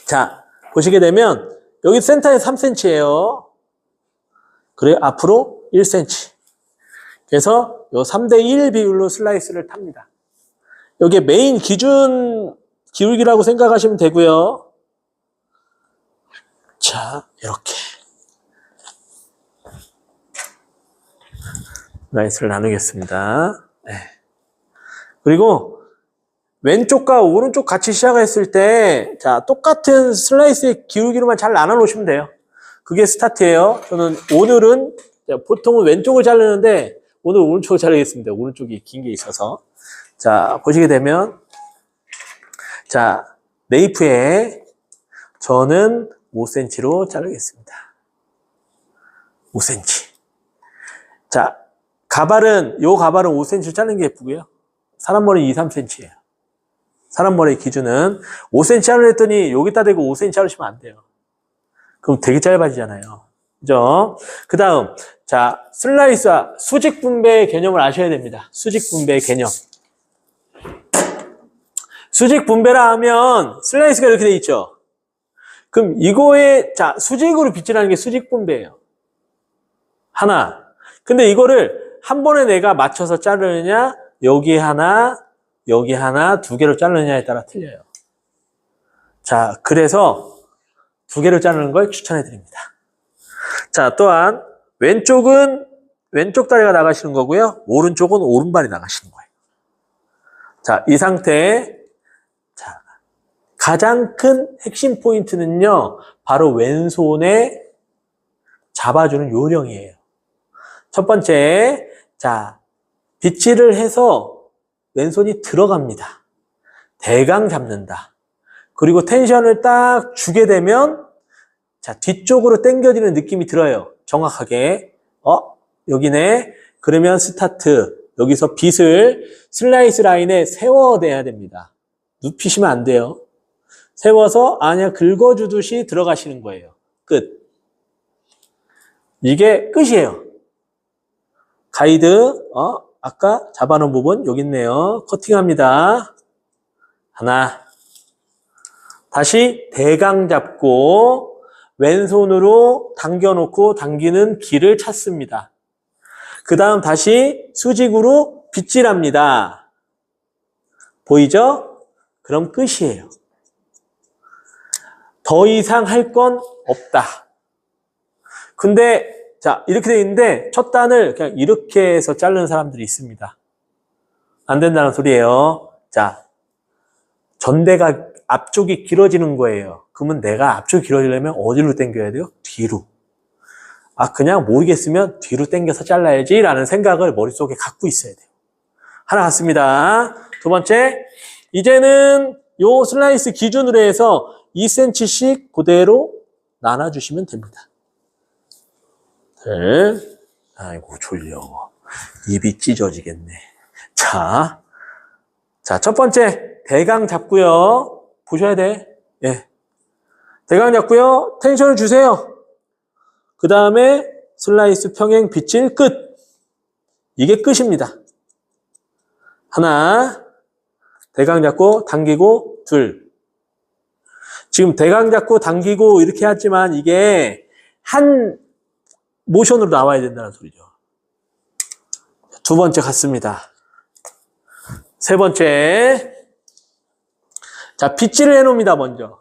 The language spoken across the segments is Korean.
자, 보시게 되면 여기 센터에 3cm예요. 그래 앞으로 1cm. 그래서 요 3대1 비율로 슬라이스를 탑니다. 여기 메인 기준 기울기라고 생각하시면 되고요. 자, 이렇게 슬라이스를 나누겠습니다. 네. 그리고 왼쪽과 오른쪽 같이 시작했을 때, 자, 똑같은 슬라이스의 기울기로만 잘 나눠 놓으시면 돼요. 그게 스타트예요. 저는 오늘은 보통은 왼쪽을 자르는데 오늘 오른쪽을 자르겠습니다. 오른쪽이 긴 게 있어서. 자, 보시게 되면 자, 네이프에 저는 5cm로 자르겠습니다. 5cm. 자, 요 가발은 5cm를 자르는 게 예쁘고요. 사람 머리 2, 3cm예요. 사람 머리 기준은 5cm 자르려 했더니 여기다 대고 5cm 자르시면 안 돼요. 그럼 되게 짧아지잖아요. 그죠? 그 다음, 자, 슬라이스와 수직 분배의 개념을 아셔야 됩니다. 수직 분배의 개념. 수직 분배라 하면 슬라이스가 이렇게 돼 있죠. 그럼 이거에, 자, 수직으로 빗질하는 게 수직 분배예요. 하나. 근데 이거를 한 번에 내가 맞춰서 자르느냐, 여기 하나, 두 개로 자르느냐에 따라 틀려요. 자, 그래서 두 개를 자르는 걸 추천해 드립니다. 자, 또한 왼쪽은 왼쪽 다리가 나가시는 거고요. 오른쪽은 오른발이 나가시는 거예요. 자, 이 상태에 자, 가장 큰 핵심 포인트는요. 바로 왼손에 잡아주는 요령이에요. 첫 번째, 자, 빗질을 해서 왼손이 들어갑니다. 대강 잡는다. 그리고 텐션을 딱 주게 되면 자, 뒤쪽으로 당겨지는 느낌이 들어요. 정확하게. 여기네. 그러면 스타트. 여기서 빗을 슬라이스 라인에 세워내야 됩니다. 눕히시면 안 돼요. 세워서 그냥 긁어주듯이 들어가시는 거예요. 끝. 이게 끝이에요. 가이드, 아까 잡아놓은 부분 여기 있네요. 커팅합니다. 하나. 다시 대강 잡고 왼손으로 당겨놓고 당기는 길을 찾습니다. 그 다음 다시 수직으로 빗질합니다. 보이죠? 그럼 끝이에요. 더 이상 할 건 없다. 근데 자, 이렇게 돼 있는데 첫 단을 그냥 이렇게 해서 자르는 사람들이 있습니다. 안 된다는 소리예요. 자, 전대가 앞쪽이 길어지는 거예요. 그러면 내가 앞쪽이 길어지려면 어디로 당겨야 돼요? 뒤로. 그냥 모르겠으면 뒤로 당겨서 잘라야지 라는 생각을 머릿속에 갖고 있어야 돼요. 하나 같습니다. 두 번째, 이제는 요 슬라이스 기준으로 해서 2cm씩 그대로 나눠주시면 됩니다. 네. 아이고 졸려. 입이 찢어지겠네. 자, 첫 번째 대강 잡고요. 보셔야 돼. 예. 대강 잡고요. 텐션을 주세요. 그 다음에 슬라이스 평행 빗질 끝. 이게 끝입니다. 하나. 대강 잡고 당기고 둘. 지금 대강 잡고 당기고 이렇게 하지만 이게 한 모션으로 나와야 된다는 소리죠. 두 번째 갔습니다. 세 번째. 자, 빗질을 해놓습니다, 먼저.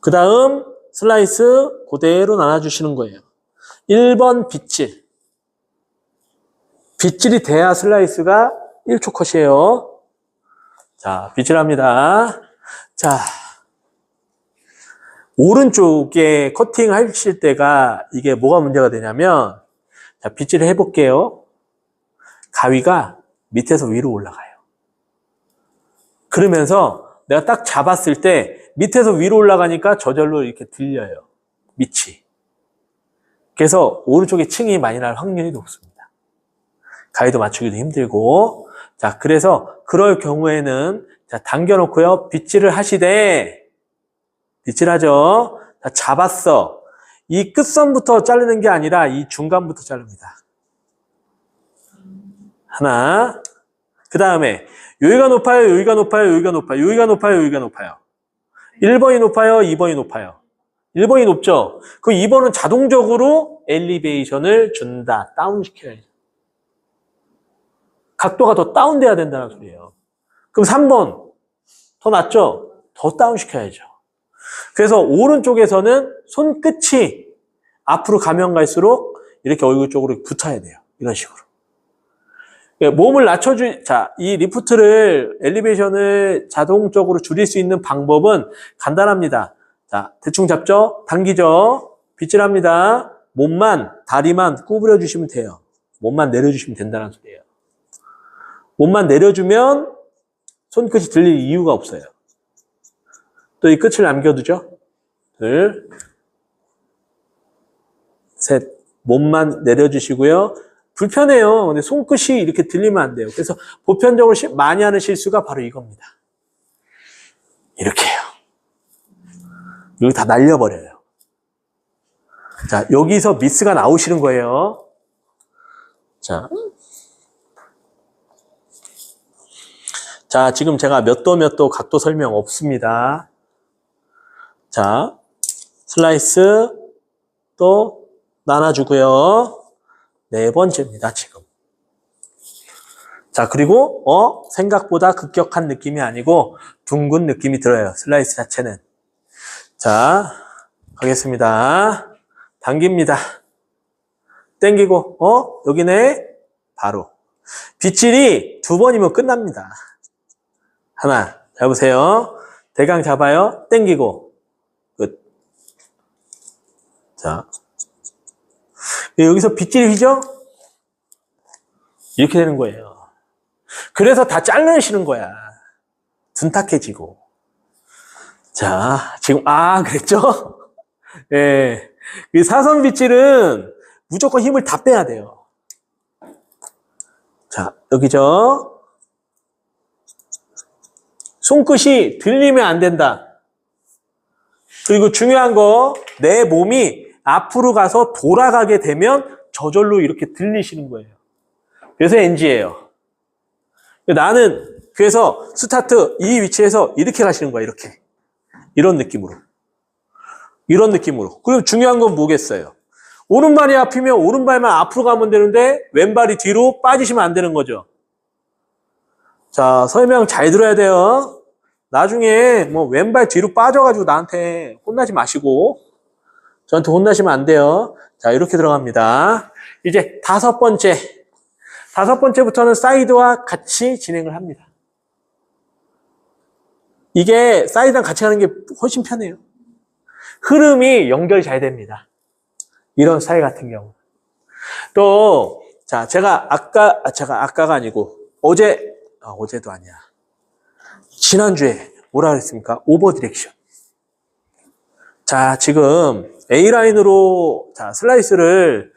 그 다음, 슬라이스 그대로 나눠주시는 거예요. 1번 빗질. 빗질이 돼야 슬라이스가 1초 컷이에요. 자, 빗질합니다. 자, 오른쪽에 커팅 하실 때가 이게 뭐가 문제가 되냐면, 자, 빗질을 해볼게요. 가위가 밑에서 위로 올라가요. 그러면서 내가 딱 잡았을 때 밑에서 위로 올라가니까 저절로 이렇게 들려요. 밑이. 그래서 오른쪽에 층이 많이 날 확률이 높습니다. 가위도 맞추기도 힘들고. 자, 그래서 그럴 경우에는 자, 당겨놓고요. 빗질을 하시되 빗질하죠. 자, 잡았어. 이 끝선부터 자르는 게 아니라 이 중간부터 자릅니다. 하나. 그 다음에 여기가 높아요, 여기가 높아요, 여기가 높아요, 여기가 높아요, 여기가 높아요. 1번이 높아요? 2번이 높아요? 1번이 높죠? 그럼 2번은 자동적으로 엘리베이션을 준다. 다운시켜야죠. 각도가 더 다운돼야 된다는 소리예요. 그럼 3번 더 낫죠? 더 다운시켜야죠. 그래서 오른쪽에서는 손끝이 앞으로 가면 갈수록 이렇게 얼굴 쪽으로 붙어야 돼요. 이런 식으로. 몸을 자, 이 리프트를, 엘리베이션을 자동적으로 줄일 수 있는 방법은 간단합니다. 자, 대충 잡죠? 당기죠? 빗질합니다. 몸만, 다리만 구부려 주시면 돼요. 몸만 내려주시면 된다는 소리예요. 몸만 내려주면 손끝이 들릴 이유가 없어요. 또 이 끝을 남겨두죠? 둘, 셋. 몸만 내려주시고요. 불편해요. 근데 손끝이 이렇게 들리면 안 돼요. 그래서 보편적으로 많이 하는 실수가 바로 이겁니다. 이렇게 해요. 여기 다 날려버려요. 자, 여기서 미스가 나오시는 거예요. 자, 지금 제가 몇 도 각도 설명 없습니다. 자, 슬라이스 또 나눠주고요. 네 번째입니다, 지금. 자, 그리고, 생각보다 급격한 느낌이 아니고, 둥근 느낌이 들어요. 슬라이스 자체는. 자, 가겠습니다. 당깁니다. 당기고, 여기네. 바로. 빗질이 2번이면 끝납니다. 하나, 잡으세요. 대강 잡아요. 당기고. 끝. 자. 여기서 빗질이 휘죠? 이렇게 되는 거예요. 그래서 다 잘라내시는 거야. 둔탁해지고. 자, 지금, 그랬죠? 예. 이 사선 빗질은 무조건 힘을 다 빼야 돼요. 자, 여기죠? 손끝이 들리면 안 된다. 그리고 중요한 거, 내 몸이 앞으로 가서 돌아가게 되면 저절로 이렇게 들리시는 거예요. 그래서 NG예요. 나는 그래서 스타트 이 위치에서 이렇게 가시는 거야. 이렇게. 이런 느낌으로. 이런 느낌으로. 그리고 중요한 건 뭐겠어요? 오른발이 아프면 오른발만 앞으로 가면 되는데 왼발이 뒤로 빠지시면 안 되는 거죠. 자, 설명 잘 들어야 돼요. 나중에 뭐 왼발 뒤로 빠져가지고 나한테 혼나지 마시고 저한테 혼나시면 안 돼요. 자, 이렇게 들어갑니다. 이제 5번째. 5번째부터는 사이드와 같이 진행을 합니다. 이게 사이드랑 같이 하는 게 훨씬 편해요. 흐름이 연결이 잘 됩니다. 이런 스타일 같은 경우. 또, 자, 제가 아까가 아니고, 어제도 아니야. 지난주에 뭐라 그랬습니까? 오버 디렉션. 자, 지금 A라인으로, 자, 슬라이스를,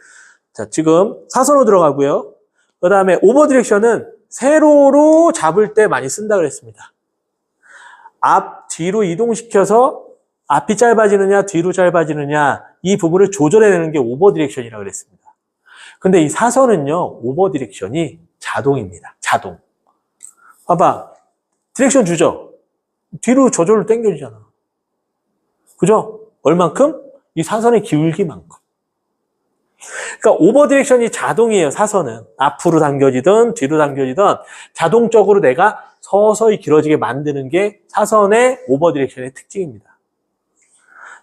자, 지금 사선으로 들어가고요. 그 다음에 오버 디렉션은 세로로 잡을 때 많이 쓴다 그랬습니다. 앞, 뒤로 이동시켜서 앞이 짧아지느냐, 뒤로 짧아지느냐, 이 부분을 조절해내는 게 오버 디렉션이라고 그랬습니다. 근데 이 사선은요, 오버 디렉션이 자동입니다. 자동. 봐봐. 디렉션 주죠? 뒤로 저절로 당겨지잖아. 그죠? 얼만큼? 이 사선의 기울기만큼. 그러니까 오버 디렉션이 자동이에요, 사선은. 앞으로 당겨지든 뒤로 당겨지든 자동적으로 내가 서서히 길어지게 만드는 게 사선의 오버 디렉션의 특징입니다.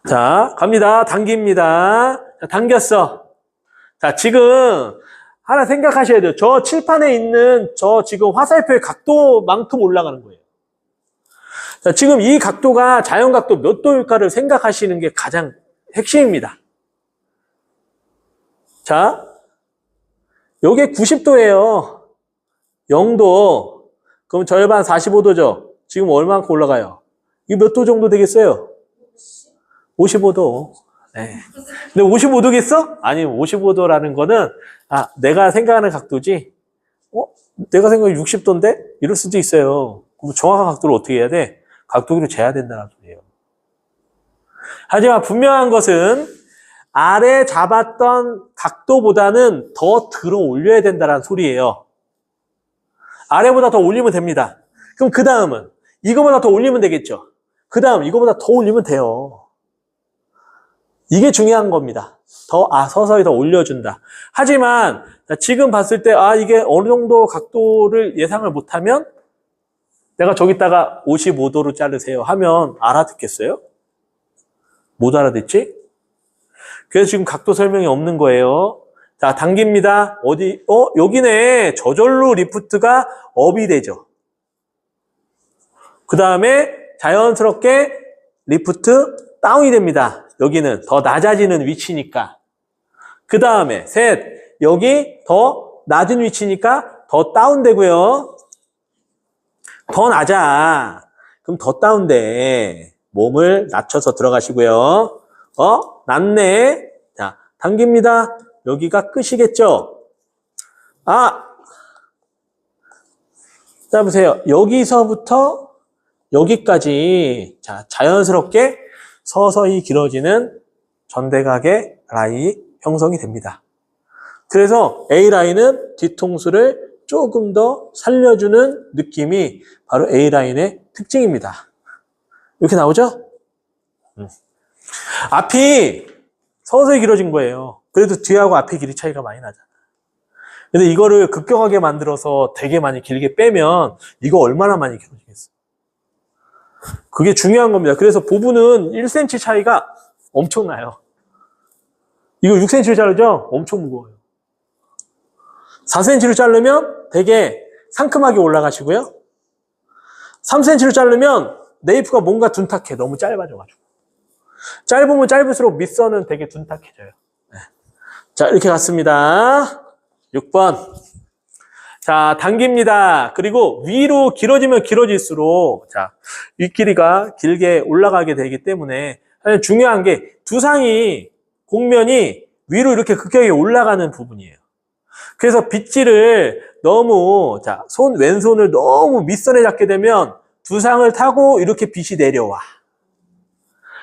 자, 갑니다. 당깁니다. 자, 당겼어. 자, 지금 하나 생각하셔야 돼요. 저 칠판에 있는 저 지금 화살표의 각도만큼 올라가는 거예요. 자, 지금 이 각도가 자연 각도 몇 도일까를 생각하시는 게 가장 핵심입니다. 자, 요게 90도예요. 0도. 그럼 절반 45도죠. 지금 얼마만큼 올라가요? 이거 몇 도 정도 되겠어요? 55도. 네. 근데 55도겠어? 아니, 55도라는 거는, 내가 생각하는 각도지, 내가 생각하는 60도인데? 이럴 수도 있어요. 그럼 정확한 각도를 어떻게 해야 돼? 각도기로 재야 된다는 소리예요. 하지만 분명한 것은, 아래 잡았던 각도보다는 더 들어 올려야 된다는 소리예요. 아래보다 더 올리면 됩니다. 그럼 그 다음은, 이거보다 더 올리면 되겠죠? 그 다음 이거보다 더 올리면 돼요. 이게 중요한 겁니다. 서서히 더 올려준다. 하지만 지금 봤을 때 이게 어느 정도 각도를 예상을 못하면 내가 저기다가 55도로 자르세요 하면 알아듣겠어요? 못 알아듣지? 그래서 지금 각도 설명이 없는 거예요. 자, 당깁니다. 어디? 여기네. 저절로 리프트가 업이 되죠. 그 다음에 자연스럽게 리프트 다운이 됩니다. 여기는 더 낮아지는 위치니까. 그 다음에 여기 더 낮은 위치니까 더 다운되고요. 더 낮아. 그럼 더 다운돼. 몸을 낮춰서 들어가시고요. 낮네. 자, 당깁니다. 여기가 끝이겠죠? 자, 보세요. 여기서부터 여기까지 자연스럽게 서서히 길어지는 전대각의 라인이 형성이 됩니다. 그래서 A라인은 뒤통수를 조금 더 살려주는 느낌이 바로 A라인의 특징입니다. 이렇게 나오죠? 앞이 서서히 길어진 거예요. 그래도 뒤하고 앞의 길이 차이가 많이 나잖아. 근데 이거를 급격하게 만들어서 되게 많이 길게 빼면 이거 얼마나 많이 길어지겠어. 그게 중요한 겁니다. 그래서 보부는 1cm 차이가 엄청나요. 이거 6cm를 자르죠? 엄청 무거워요. 4cm를 자르면 되게 상큼하게 올라가시고요. 3cm를 자르면 네이프가 뭔가 둔탁해. 너무 짧아져가지고. 짧으면 짧을수록 밑선은 되게 둔탁해져요. 네. 자, 이렇게 갔습니다. 6번. 자, 당깁니다. 그리고 위로 길어지면 길어질수록, 윗길이가 길게 올라가게 되기 때문에, 중요한 게 두상이, 곡면이 위로 이렇게 급격하게 올라가는 부분이에요. 그래서 빗질을 너무, 왼손을 너무 밑선에 잡게 되면 두상을 타고 이렇게 빗이 내려와.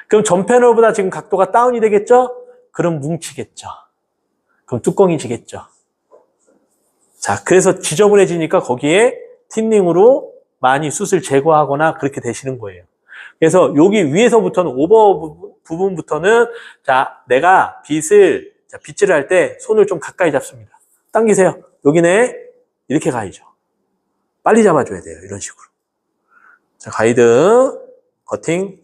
그럼 전 패널보다 지금 각도가 다운이 되겠죠? 그럼 뭉치겠죠. 그럼 뚜껑이 지겠죠. 자, 그래서 지저분해지니까 거기에 틴닝으로 많이 숱을 제거하거나 그렇게 되시는 거예요. 그래서 여기 위에서부터는 오버 부분부터는 내가 빗질을 할 때 손을 좀 가까이 잡습니다. 당기세요. 여기네. 이렇게 가야죠. 빨리 잡아줘야 돼요. 이런 식으로. 자, 가이드, 커팅.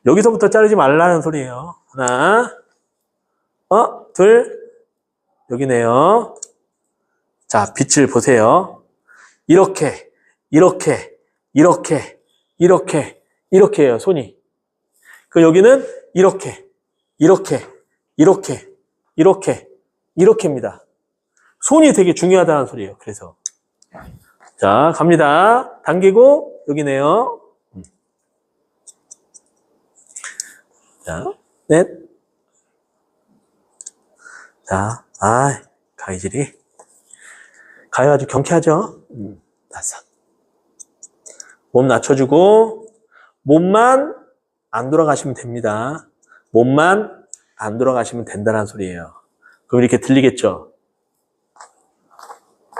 여기서부터 자르지 말라는 소리예요. 하나, 둘, 여기네요. 자, 빛을 보세요. 이렇게 해요, 손이. 여기는 이렇게입니다. 손이 되게 중요하다는 소리예요, 그래서. 자, 갑니다. 당기고, 여기네요. 자, 넷. 자, 가위질이. 가위 아주 경쾌하죠? 5. 몸 낮춰주고, 몸만 안 돌아가시면 됩니다. 몸만 안 돌아가시면 된다는 소리예요. 그럼 이렇게 들리겠죠?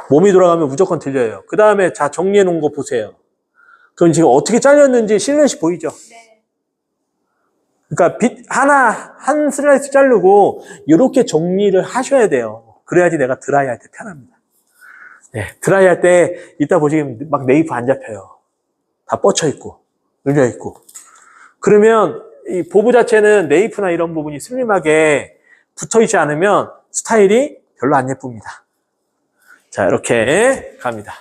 몸이 돌아가면 무조건 들려요. 그 다음에 정리해 놓은 거 보세요. 그럼 지금 어떻게 잘렸는지 실루엣이 보이죠? 네. 그러니까 한 슬라이스 자르고 이렇게 정리를 하셔야 돼요. 그래야지 내가 드라이 할 때 편합니다. 네, 드라이 할 때 이따 보시면 막 네이프 안 잡혀요. 다 뻗쳐 있고 눌려 있고. 그러면 이 보부 자체는 네이프나 이런 부분이 슬림하게 붙어 있지 않으면 스타일이 별로 안 예쁩니다. 자, 이렇게 갑니다.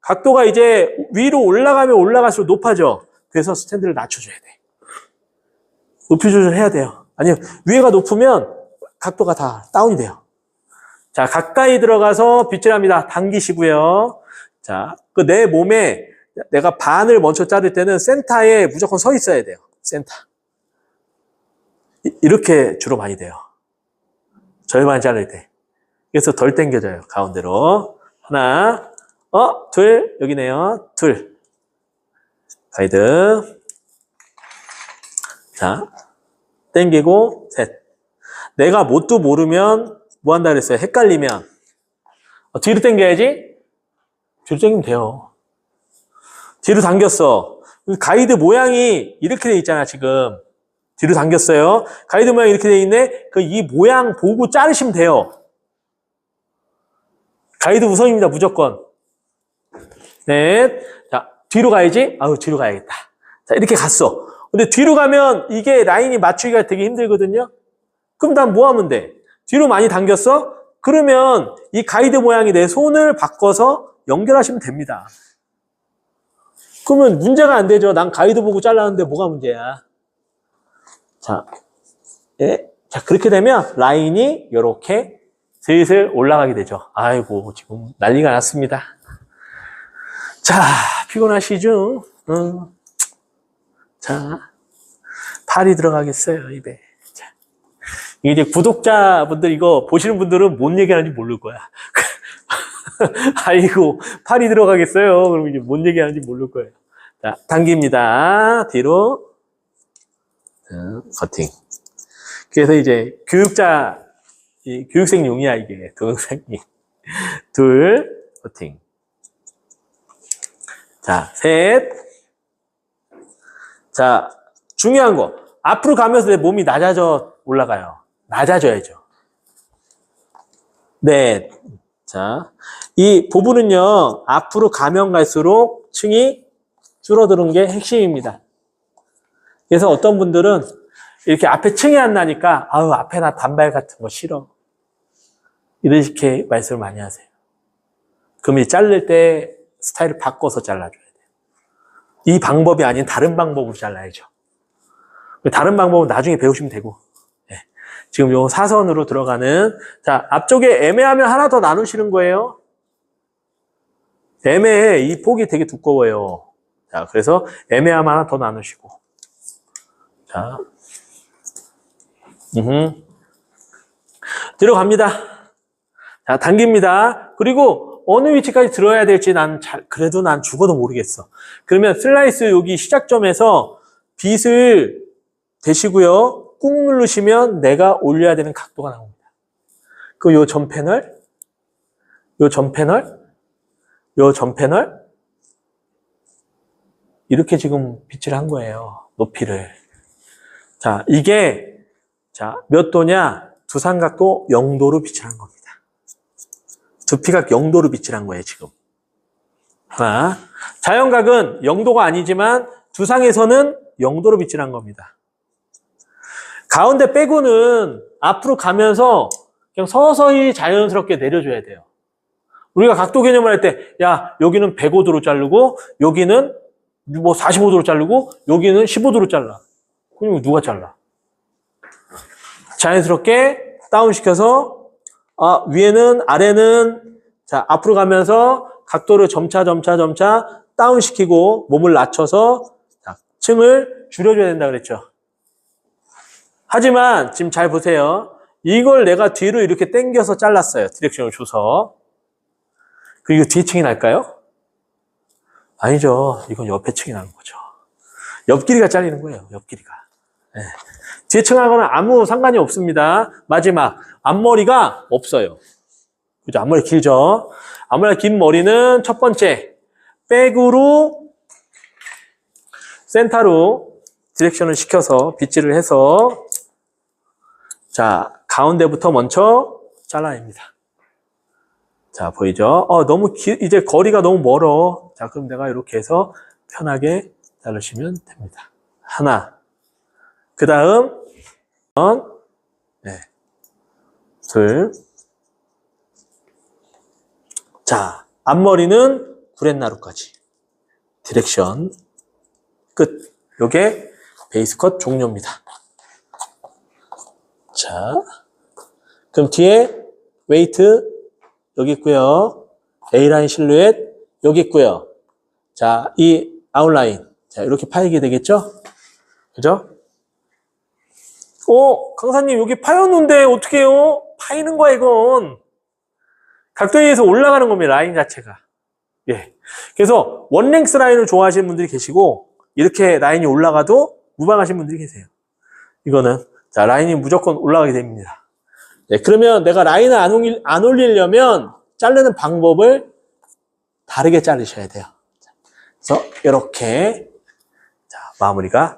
각도가 이제 위로 올라가면 올라갈수록 높아져. 그래서 스탠드를 낮춰줘야 돼. 높이 조절해야 돼요. 아니면 위에가 높으면 각도가 다 다운이 돼요. 자, 가까이 들어가서 빗질합니다. 당기시고요. 자, 내 몸에 내가 반을 먼저 자를 때는 센터에 무조건 서 있어야 돼요. 센터. 이렇게 주로 많이 돼요. 절반 자를 때. 그래서 덜 당겨져요. 가운데로. 하나, 둘, 여기네요. 둘. 가이드. 자, 당기고, 셋. 내가 뭣도 모르면 뭐 한다 그랬어요? 헷갈리면. 뒤로 당겨야지? 뒤로 당기면 돼요. 뒤로 당겼어. 가이드 모양이 이렇게 돼 있잖아, 지금. 뒤로 당겼어요. 가이드 모양이 이렇게 돼 있네. 이 모양 보고 자르시면 돼요. 가이드 우선입니다, 무조건. 넷. 자, 뒤로 가야지. 아우, 뒤로 가야겠다. 자, 이렇게 갔어. 근데 뒤로 가면 이게 라인이 맞추기가 되게 힘들거든요. 그럼 난 뭐 하면 돼? 뒤로 많이 당겼어? 그러면 이 가이드 모양이 내 손을 바꿔서 연결하시면 됩니다. 그러면 문제가 안 되죠. 난 가이드 보고 잘랐는데 뭐가 문제야? 자, 예. 자, 그렇게 되면 라인이 이렇게 슬슬 올라가게 되죠. 아이고, 지금 난리가 났습니다. 자, 피곤하시죠? 자, 팔이 들어가겠어요, 입에. 자, 이제 구독자분들 이거 보시는 분들은 뭔 얘기하는지 모를 거야. 아이고, 팔이 들어가겠어요. 그럼 이제 뭔 얘기하는지 모를 거예요. 자, 당깁니다. 뒤로. 커팅. 그래서 이제 교육생용이야, 이게. 동영상이. 둘, 커팅. 자, 셋. 자, 중요한 거. 앞으로 가면서 내 몸이 낮아져 올라가요. 낮아져야죠. 넷. 자, 이 부분은요, 앞으로 가면 갈수록 층이 줄어드는 게 핵심입니다. 그래서 어떤 분들은 이렇게 앞에 층이 안 나니까, 아우, 앞에 나 단발 같은 거 싫어. 이렇게 말씀을 많이 하세요. 그럼 이 자를 때 스타일을 바꿔서 잘라줘야 돼요. 이 방법이 아닌 다른 방법으로 잘라야죠. 다른 방법은 나중에 배우시면 되고. 네. 지금 요 사선으로 들어가는, 자, 앞쪽에 애매하면 하나 더 나누시는 거예요. 애매해. 이 폭이 되게 두꺼워요. 자, 그래서 애매하면 하나 더 나누시고. 자, 들어갑니다. 자, 당깁니다. 그리고 어느 위치까지 들어야 될지 그래도 난 죽어도 모르겠어. 그러면 슬라이스 여기 시작점에서 빗을 대시고요. 꾹 누르시면 내가 올려야 되는 각도가 나옵니다. 요 전 패널, 이렇게 지금 빗질 한 거예요. 높이를. 자, 이게, 자, 몇 도냐? 두상각도 0도로 빗질한 겁니다. 두피각 0도로 빗질한 거예요, 지금. 하나. 자연각은 0도가 아니지만 두상에서는 0도로 빗질한 겁니다. 가운데 빼고는 앞으로 가면서 그냥 서서히 자연스럽게 내려줘야 돼요. 우리가 각도 개념을 할 때, 야, 여기는 105도로 자르고, 여기는 뭐 45도로 자르고, 여기는 15도로 잘라. 그럼 누가 잘라? 자연스럽게 다운시켜서, 위에는, 아래는, 자, 앞으로 가면서 각도를 점차 다운시키고, 몸을 낮춰서, 자, 층을 줄여줘야 된다 그랬죠. 하지만, 지금 잘 보세요. 이걸 내가 뒤로 이렇게 당겨서 잘랐어요. 디렉션을 줘서. 그리고 뒤에 층이 날까요? 아니죠. 이건 옆에 층이 나는 거죠. 옆 길이가 잘리는 거예요. 옆 길이가. 네. 뒤에 층하고는 아무 상관이 없습니다. 마지막 앞머리가 없어요. 그죠? 앞머리 길죠. 앞머리가 긴 머리는 첫 번째 백으로 센터로 디렉션을 시켜서 빗질을 해서 자 가운데부터 먼저 잘라냅니다. 자 보이죠? 너무 이제 거리가 너무 멀어. 자 그럼 내가 이렇게 해서 편하게 자르시면 됩니다. 하나. 그 다음 네. 둘. 자 앞머리는 구렛나루까지 디렉션 끝. 요게 베이스컷 종료입니다. 자 그럼 뒤에 웨이트 여기 있고요. A라인 실루엣 여기 있고요. 자 이 아웃라인 자 이렇게 파이게 되겠죠? 그죠? 강사님 여기 파였는데 어떻게 해요? 파이는 거야 이건. 각도에 의해서 올라가는 겁니다. 라인 자체가. 예. 그래서 원랭스 라인을 좋아하시는 분들이 계시고 이렇게 라인이 올라가도 무방하신 분들이 계세요. 이거는 자 라인이 무조건 올라가게 됩니다. 예, 그러면 내가 라인을 안 올리려면 자르는 방법을 다르게 자르셔야 돼요. 그래서 이렇게 자, 마무리가